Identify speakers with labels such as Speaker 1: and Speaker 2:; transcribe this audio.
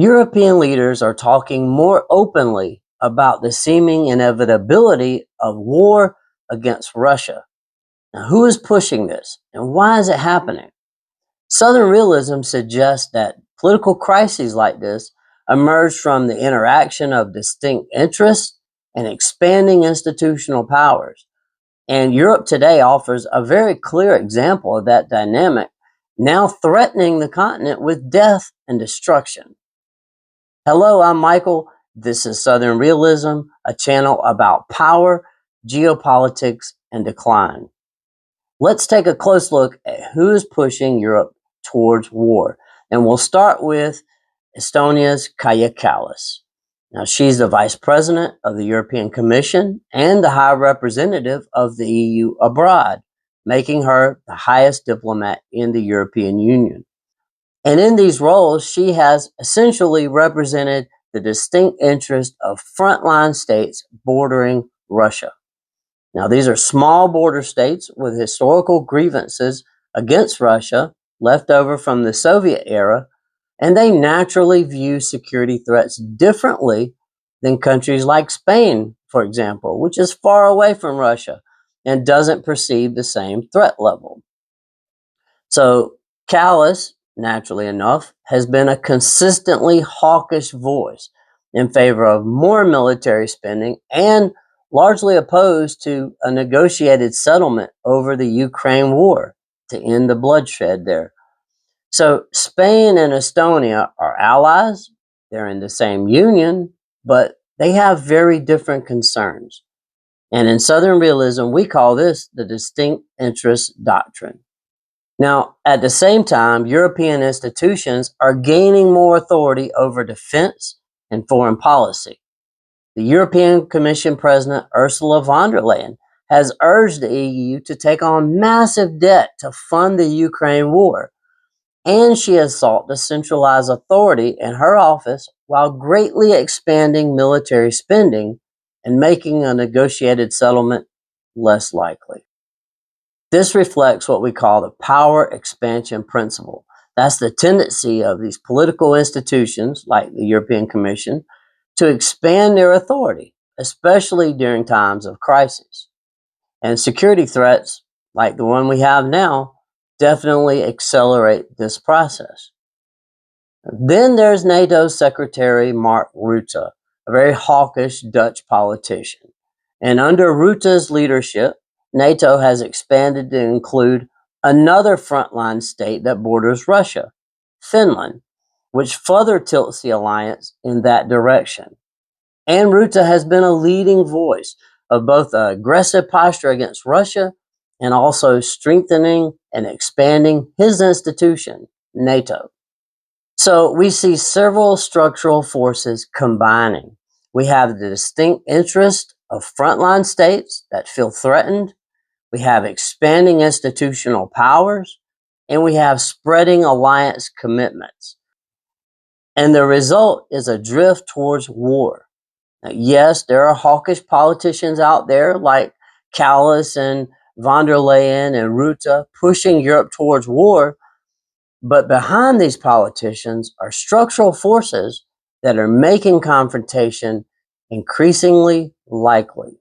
Speaker 1: European leaders are talking more openly about the seeming inevitability of war against Russia. Now, who is pushing this and why is it happening? Southern Realism suggests that political crises like this emerge from the interaction of distinct interests and expanding institutional powers. And Europe today offers a very clear example of that dynamic, now threatening the continent with death and destruction. Hello, I'm Michael. This is Southern Realism, a channel about power, geopolitics, and decline. Let's take a close look at who is pushing Europe towards war. And we'll start with Estonia's Kaja Kallas. Now, she's the Vice President of the European Commission and the High Representative of the EU abroad, making her the highest diplomat in the European Union. And in these roles, she has essentially represented the distinct interest of frontline states bordering Russia. Now, these are small border states with historical grievances against Russia left over from the Soviet era, and they naturally view security threats differently than countries like Spain, for example, which is far away from Russia and doesn't perceive the same threat level. So, Kallas, naturally enough, has been a consistently hawkish voice in favor of more military spending and largely opposed to a negotiated settlement over the Ukraine war to end the bloodshed there. So Spain and Estonia are allies, they're in the same union, but they have very different concerns. And in Southern Realism, we call this the distinct interest doctrine. Now, at the same time, European institutions are gaining more authority over defense and foreign policy. The European Commission President Ursula von der Leyen has urged the EU to take on massive debt to fund the Ukraine war, and she has sought to centralize authority in her office while greatly expanding military spending and making a negotiated settlement less likely. This reflects what we call the power expansion principle. That's the tendency of these political institutions, like the European Commission, to expand their authority, especially during times of crisis. And security threats, like the one we have now, definitely accelerate this process. Then there's NATO Secretary Mark Rutte, a very hawkish Dutch politician. And under Rutte's leadership, NATO has expanded to include another frontline state that borders Russia, Finland, which further tilts the alliance in that direction. And Rutte has been a leading voice of both an aggressive posture against Russia and also strengthening and expanding his institution, NATO. So we see several structural forces combining. We have the distinct interest of frontline states that feel threatened. We have expanding institutional powers, and we have spreading alliance commitments. And the result is a drift towards war. Now, yes, there are hawkish politicians out there like Kallas and von der Leyen and Rutte pushing Europe towards war, but behind these politicians are structural forces that are making confrontation increasingly likely.